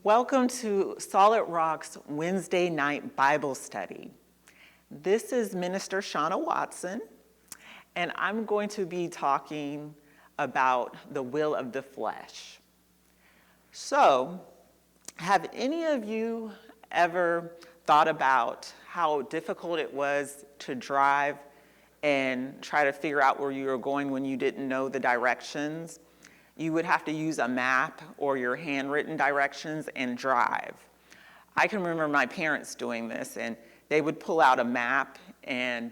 Welcome to Solid Rock's Wednesday night Bible study. This is Minister Shauna Watson, and I'm going to be talking about the will of the flesh. So, have any of you ever thought about how difficult it was to drive and try to figure out where you were going when you didn't know the directions? You would have to use a map or your handwritten directions and drive. I can remember my parents doing this, and they would pull out a map and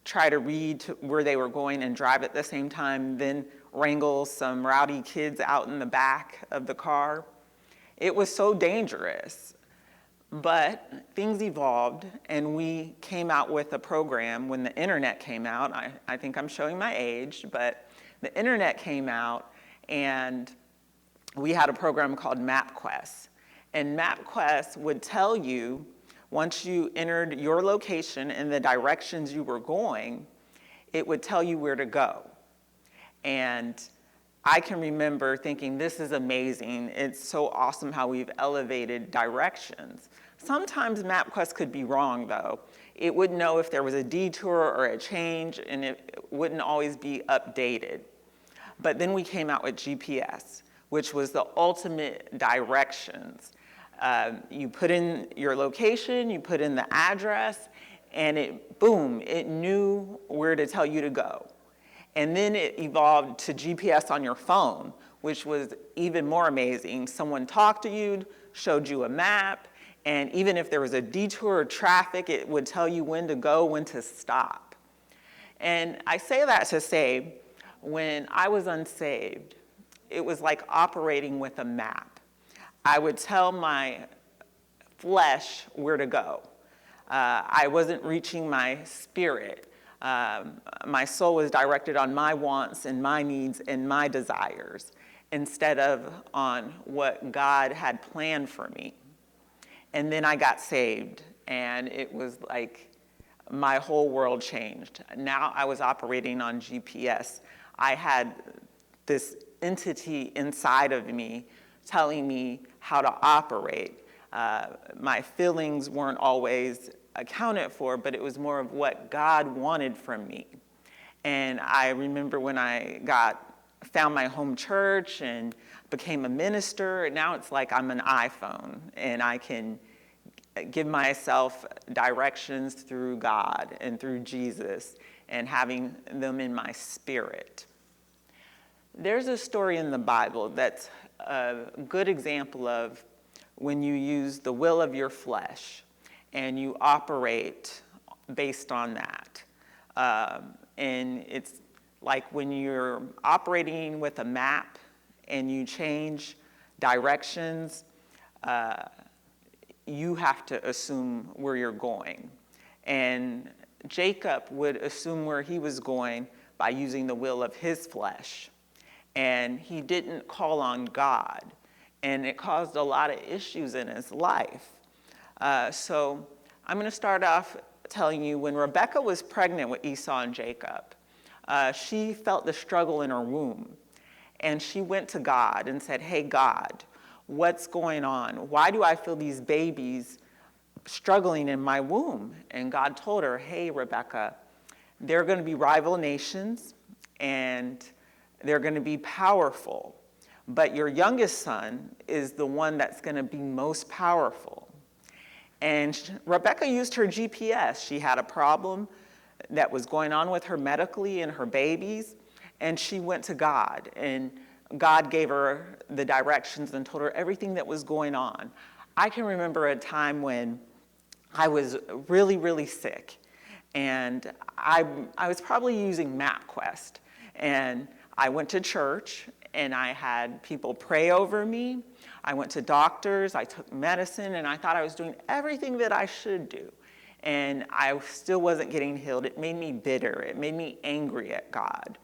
try to read to where they were going and drive at the same time, then wrangle some rowdy kids out in the back of the car. It was so dangerous. But things evolved, and we came out with a program when the internet came out. I think I'm showing my age, but the internet came out, and we had a program called MapQuest. And MapQuest would tell you, once you entered your location and the directions you were going, it would tell you where to go. And I can remember thinking, this is amazing. It's so awesome how we've elevated directions. Sometimes MapQuest could be wrong, though. It wouldn't know if there was a detour or a change, and it wouldn't always be updated. But then we came out with GPS, which was the ultimate directions. You put in your location, you put in the address, and it knew where to tell you to go. And then it evolved to GPS on your phone, which was even more amazing. Someone talked to you, showed you a map, and even if there was a detour or traffic, it would tell you when to go, when to stop. And I say that to say, when I was unsaved, it was like operating with a map. I would tell my flesh where to go. I wasn't reaching my spirit. My soul was directed on my wants and my needs and my desires instead of on what God had planned for me. And then I got saved, and it was like my whole world changed. Now I was operating on GPS. I had this entity inside of me telling me how to operate. My feelings weren't always accounted for, but it was more of what God wanted from me. And I remember when I found my home church and became a minister, and now it's like I'm an iPhone, and I can give myself directions through God and through Jesus and having them in my spirit. There's a story in the Bible that's a good example of when you use the will of your flesh and you operate based on that. And it's like when you're operating with a map and you change directions, you have to assume where you're going. And Jacob would assume where he was going by using the will of his flesh. And he didn't call on God. And it caused a lot of issues in his life. So I'm going to start off telling you, when Rebekah was pregnant with Esau and Jacob, she felt the struggle in her womb. And she went to God and said, hey, God, what's going on? Why do I feel these babies struggling in my womb? And God told her, hey, Rebekah, they're going to be rival nations, and they're going to be powerful. But your youngest son is the one that's going to be most powerful. And Rebekah used her GPS. She had a problem that was going on with her medically and her babies, and she went to God. And God gave her the directions and told her everything that was going on. I can remember a time when I was really, really sick. And I was probably using MapQuest. And I went to church, and I had people pray over me. I went to doctors, I took medicine, and I thought I was doing everything that I should do. And I still wasn't getting healed. It made me bitter. It made me angry at God.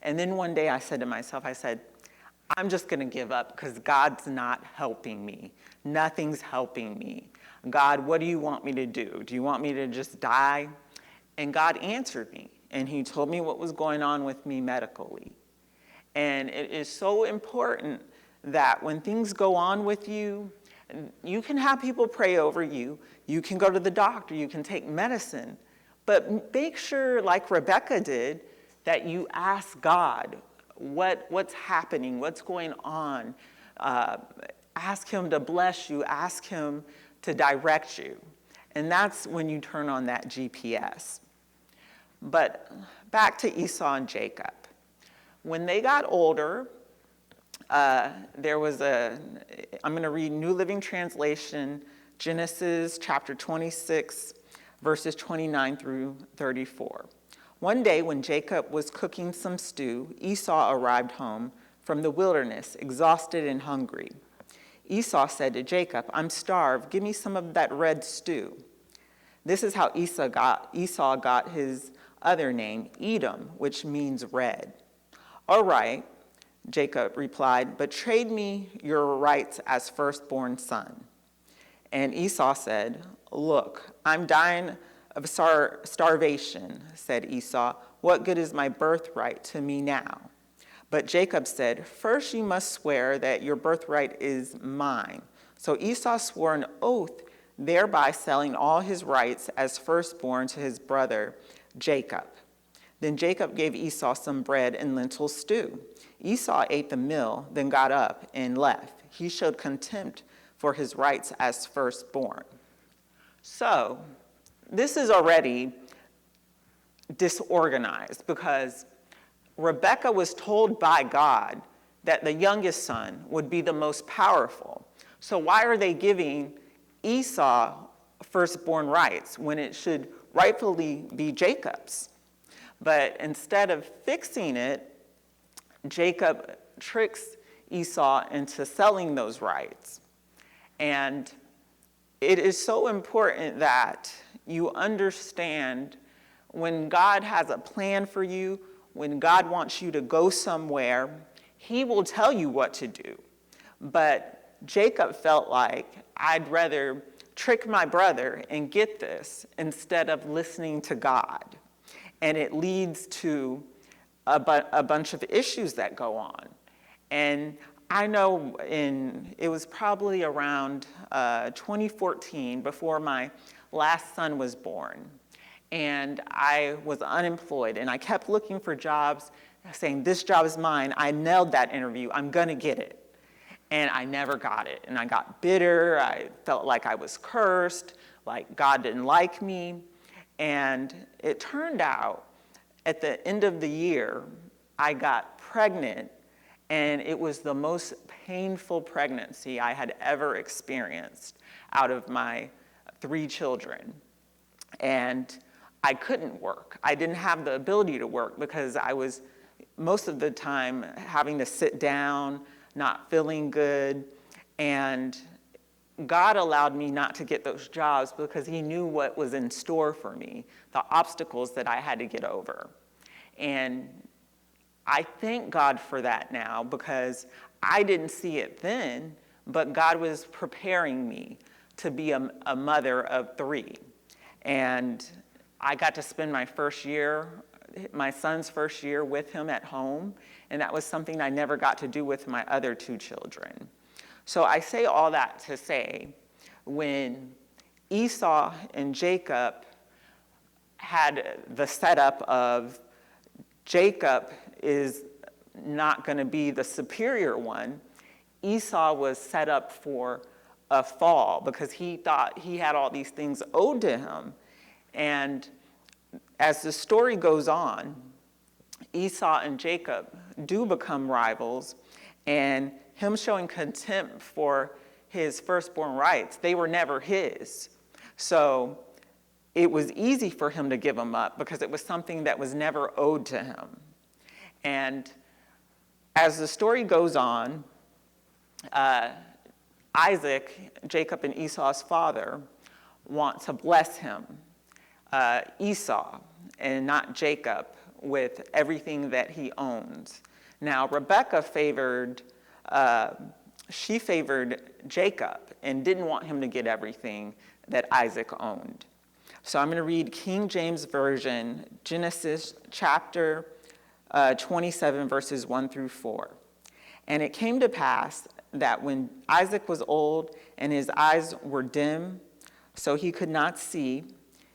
And then one day I said to myself, I'm just going to give up because God's not helping me. Nothing's helping me. God, what do you want me to do? Do you want me to just die? And God answered me, and he told me what was going on with me medically. And it is so important that when things go on with you, You can have people pray over you. You can go to the doctor. You can take medicine. But make sure, like Rebecca did, that you ask God what's happening, what's going on. Ask him to bless you. Ask him to direct you. And that's when you turn on that GPS. But back to Esau and Jacob. When they got older, I'm going to read New Living Translation, Genesis chapter 26, verses 29 through 34. One day when Jacob was cooking some stew, Esau arrived home from the wilderness, exhausted and hungry. Esau said to Jacob, "I'm starved. Give me some of that red stew." This is how Esau got his other name, Edom, which means red. "All right," Jacob replied, "but trade me your rights as firstborn son." And Esau said, "Look, I'm dying of starvation," said Esau. "What good is my birthright to me now?" But Jacob said, "First you must swear that your birthright is mine." So Esau swore an oath, thereby selling all his rights as firstborn to his brother Jacob. Then Jacob gave Esau some bread and lentil stew. Esau ate the meal, then got up and left. He showed contempt for his rights as firstborn. So this is already disorganized because Rebekah was told by God that the youngest son would be the most powerful. So why are they giving Esau firstborn rights when it should rightfully be Jacob's? But instead of fixing it, Jacob tricks Esau into selling those rights. And it is so important that you understand when God has a plan for you, when God wants you to go somewhere, he will tell you what to do. But Jacob felt like, I'd rather trick my brother and get this instead of listening to God. And it leads to a bunch of issues that go on. And I know it was probably around 2014, before my last son was born. And I was unemployed, and I kept looking for jobs, saying, this job is mine. I nailed that interview. I'm going to get it. And I never got it. And I got bitter. I felt like I was cursed, like God didn't like me. And it turned out at the end of the year, I got pregnant, and it was the most painful pregnancy I had ever experienced out of my 3 children. And I couldn't work. I didn't have the ability to work because I was most of the time having to sit down, not feeling good. And God allowed me not to get those jobs because he knew what was in store for me, the obstacles that I had to get over. And I thank God for that now because I didn't see it then, but God was preparing me to be a mother of 3. And I got to spend my son's first year with him at home, and that was something I never got to do with my other 2 children. So I say all that to say, when Esau and Jacob had the setup of Jacob is not going to be the superior one, Esau was set up for a fall because he thought he had all these things owed to him. And as the story goes on, Esau and Jacob do become rivals, and him showing contempt for his firstborn rights, they were never his. So it was easy for him to give them up because it was something that was never owed to him. And as the story goes on, Isaac, Jacob and Esau's father, want to bless him, Esau, and not Jacob, with everything that he owns. Now, Rebekah favored Jacob and didn't want him to get everything that Isaac owned. So I'm going to read King James Version, Genesis chapter 27, verses 1 through 4. And it came to pass that when Isaac was old and his eyes were dim, so he could not see,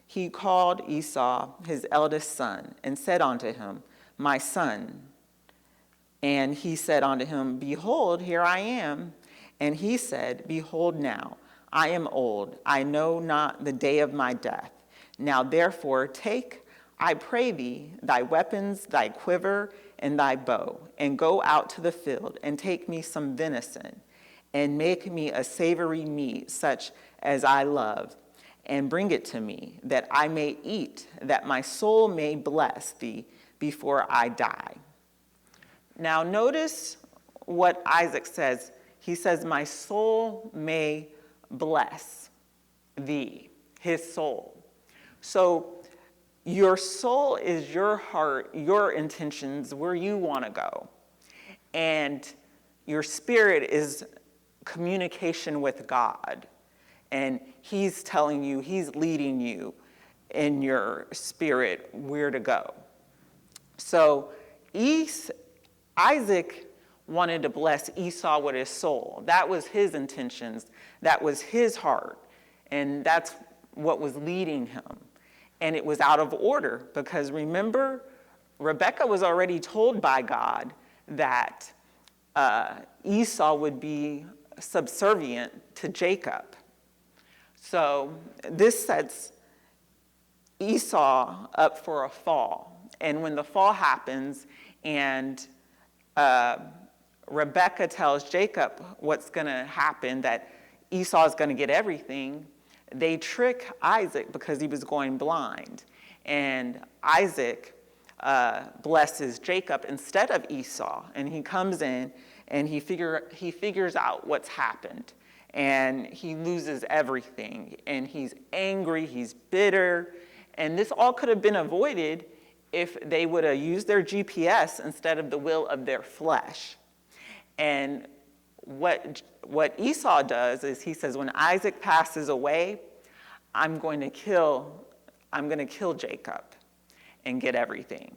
he called Esau, his eldest son, and said unto him, My son. And he said unto him, Behold, here I am. And he said, Behold now, I am old, I know not the day of my death. Now therefore take, I pray thee, thy weapons, thy quiver, and thy bow, and go out to the field, and take me some venison, and make me a savory meat such as I love, and bring it to me, that I may eat, that my soul may bless thee before I die. Now notice what Isaac says. He says, my soul may bless thee, his soul. So your soul is your heart, your intentions, where you want to go. And your spirit is communication with God. And he's telling you, he's leading you in your spirit where to go. So Isaac wanted to bless Esau with his soul. That was his intentions. That was his heart. And that's what was leading him. And it was out of order because remember, Rebekah was already told by God that Esau would be subservient to Jacob. So this sets Esau up for a fall. And when the fall happens and Rebekah tells Jacob what's going to happen, that Esau is going to get everything, they trick Isaac because he was going blind. And Isaac blesses Jacob instead of Esau. And he comes in and he figures out what's happened. And he loses everything. And he's angry, he's bitter. And this all could have been avoided if they would have used their GPS instead of the will of their flesh. And what Esau does is he says, when Isaac passes away, I'm going to kill Jacob and get everything.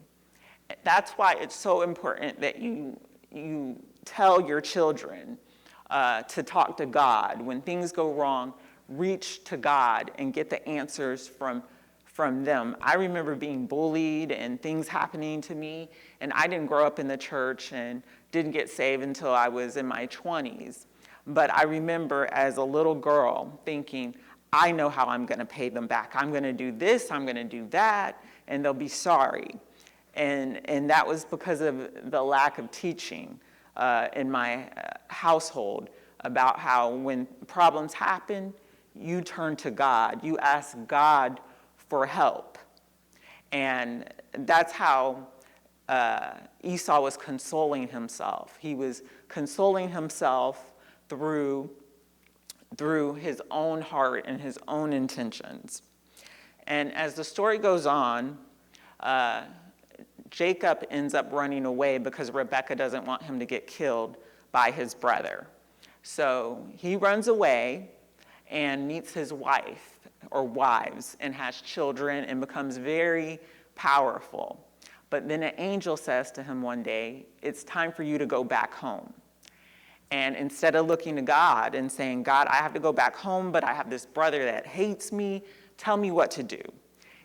That's why it's so important that you tell your children to talk to God. When things go wrong, reach to God and get the answers from them. I remember being bullied and things happening to me, and I didn't grow up in the church and didn't get saved until I was in my 20s. But I remember as a little girl thinking, I know how I'm going to pay them back. I'm going to do this, I'm going to do that, and they'll be sorry. And that was because of the lack of teaching in my household about how when problems happen, you turn to God. You ask God for help. And that's how Esau was consoling himself. He was consoling himself through his own heart and his own intentions. And as the story goes on, Jacob ends up running away because Rebekah doesn't want him to get killed by his brother. So he runs away and meets his wife or wives and has children and becomes very powerful. But then an angel says to him one day, it's time for you to go back home. And instead of looking to God and saying, God, I have to go back home, but I have this brother that hates me, tell me what to do.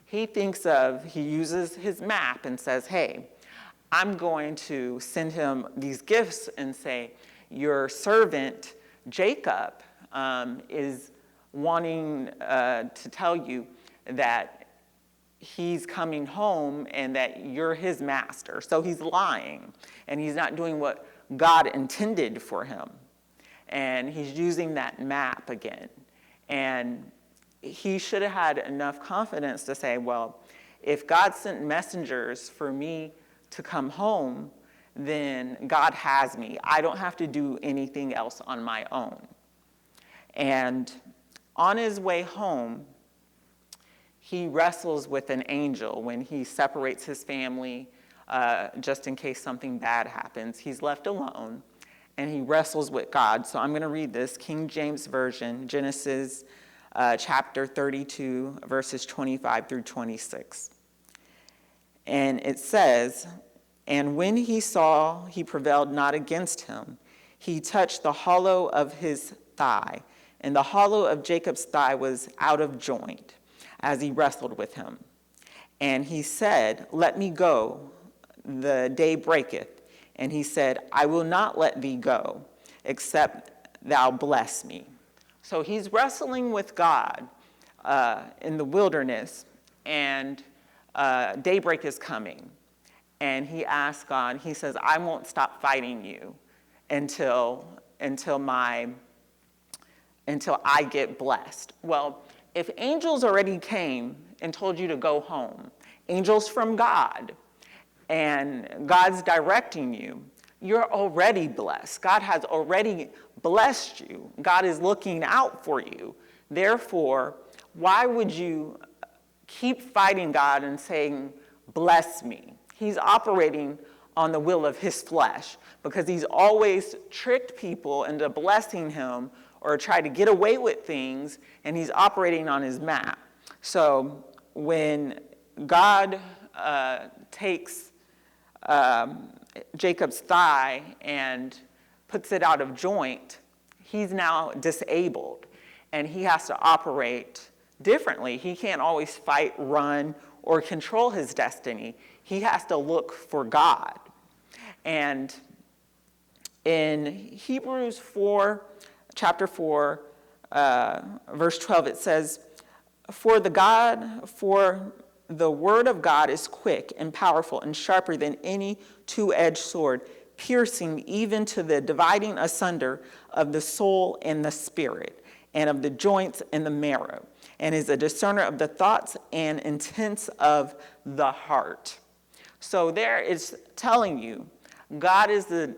He uses his map and says, hey, I'm going to send him these gifts and say, your servant Jacob is wanting to tell you that he's coming home and that you're his master. So he's lying, and he's not doing what God intended for him. And he's using that map again. And he should have had enough confidence to say, well, if God sent messengers for me to come home, then God has me. I don't have to do anything else on my own. And on his way home, he wrestles with an angel when he separates his family, just in case something bad happens. He's left alone, and he wrestles with God. So I'm going to read this, King James Version, Genesis chapter 32, verses 25 through 26. And it says, and when he saw he prevailed not against him, he touched the hollow of his thigh, and the hollow of Jacob's thigh was out of joint as he wrestled with him. And he said, "Let me go, the day breaketh." And he said, "I will not let thee go, except thou bless me." So he's wrestling with God in the wilderness, and daybreak is coming. And he asks God, he says, "I won't stop fighting you until I get blessed." Well, if angels already came and told you to go home, angels from God, and God's directing you, you're already blessed. God has already blessed you. God is looking out for you. Therefore, why would you keep fighting God and saying, "Bless me"? He's operating on the will of his flesh because he's always tricked people into blessing him or try to get away with things, and he's operating on his map. So when God takes Jacob's thigh and puts it out of joint, he's now disabled, and he has to operate differently. He can't always fight, run, or control his destiny. He has to look for God. And in Hebrews 4, chapter 4, verse 12, it says, For the word of God is quick and powerful and sharper than any two-edged sword, piercing even to the dividing asunder of the soul and the spirit, and of the joints and the marrow, and is a discerner of the thoughts and intents of the heart. So there it's telling you, God is the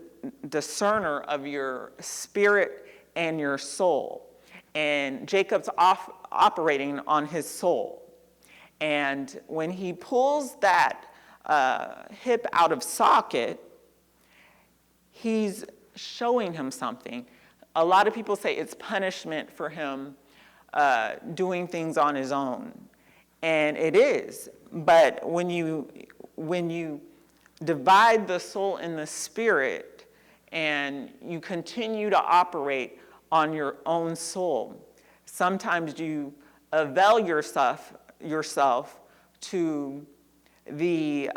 discerner of your spirit and your soul. And Jacob's operating on his soul. And when he pulls that hip out of socket, he's showing him something. A lot of people say it's punishment for him doing things on his own. And it is. But when you divide the soul and the spirit and you continue to operate on your own soul, sometimes you avail yourself to the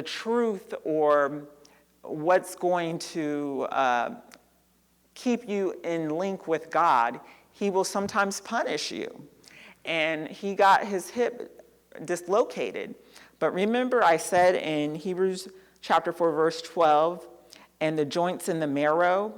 truth or what's going to keep you in link with God. He will sometimes punish you. And he got his hip dislocated. But remember I said in Hebrews chapter 4, verse 12, and the joints in the marrow,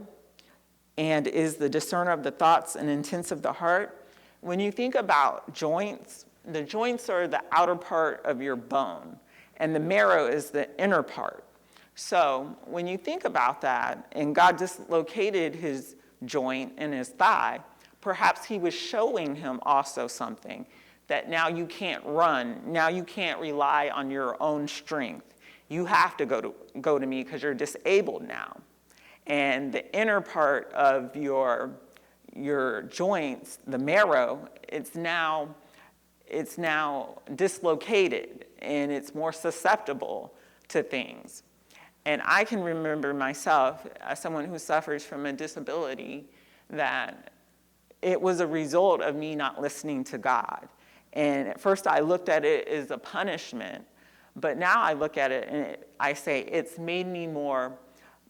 and is the discerner of the thoughts and intents of the heart. When you think about joints, the joints are the outer part of your bone, and the marrow is the inner part. So when you think about that, and God dislocated his joint in his thigh, perhaps he was showing him also something, that now you can't run, now you can't rely on your own strength. You have to go to me because you're disabled now. And the inner part of your joints, the marrow, it's now dislocated and it's more susceptible to things. And I can remember myself, as someone who suffers from a disability, that it was a result of me not listening to God. And at first I looked at it as a punishment, but now I look at it and I say it's made me more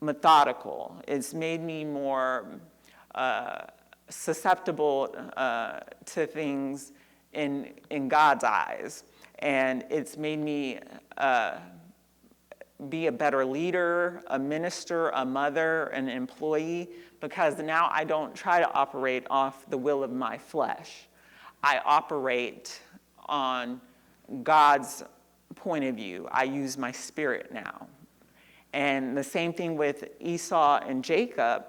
methodical. It's made me more susceptible to things in God's eyes. And it's made me be a better leader, a minister, a mother, an employee, because now I don't try to operate off the will of my flesh. I operate on God's point of view. I use my spirit now. And the same thing with Esau and Jacob's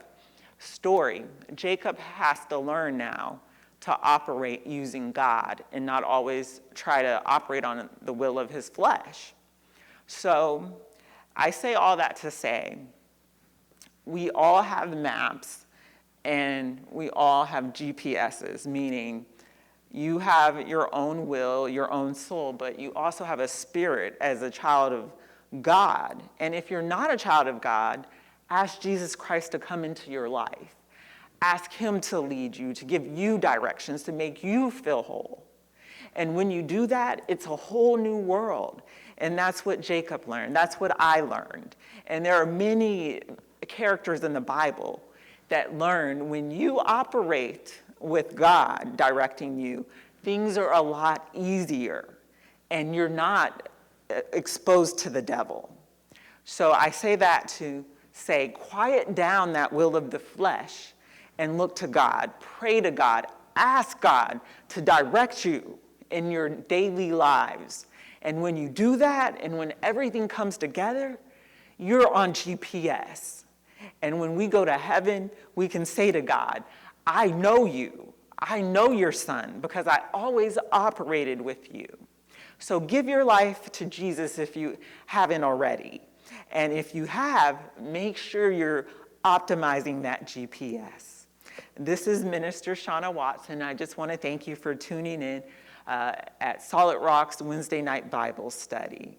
story. Jacob has to learn now to operate using God and not always try to operate on the will of his flesh. So I say all that to say, we all have maps and we all have GPSs, meaning you have your own will, your own soul, but you also have a spirit as a child of God. And if you're not a child of God, ask Jesus Christ to come into your life. Ask him to lead you, to give you directions, to make you feel whole. And when you do that, it's a whole new world. And that's what Jacob learned. That's what I learned. And there are many characters in the Bible that learn when you operate with God directing you, things are a lot easier and you're not exposed to the devil. So I say that to say, quiet down that will of the flesh and look to God, pray to God, ask God to direct you in your daily lives. And when you do that, and when everything comes together, you're on GPS. And when we go to heaven, we can say to God, I know you. I know your son because I always operated with you. So give your life to Jesus if you haven't already. And if you have, make sure you're optimizing that GPS. This is Minister Shauna Watson. I just want to thank you for tuning in at Solid Rock's Wednesday night Bible study.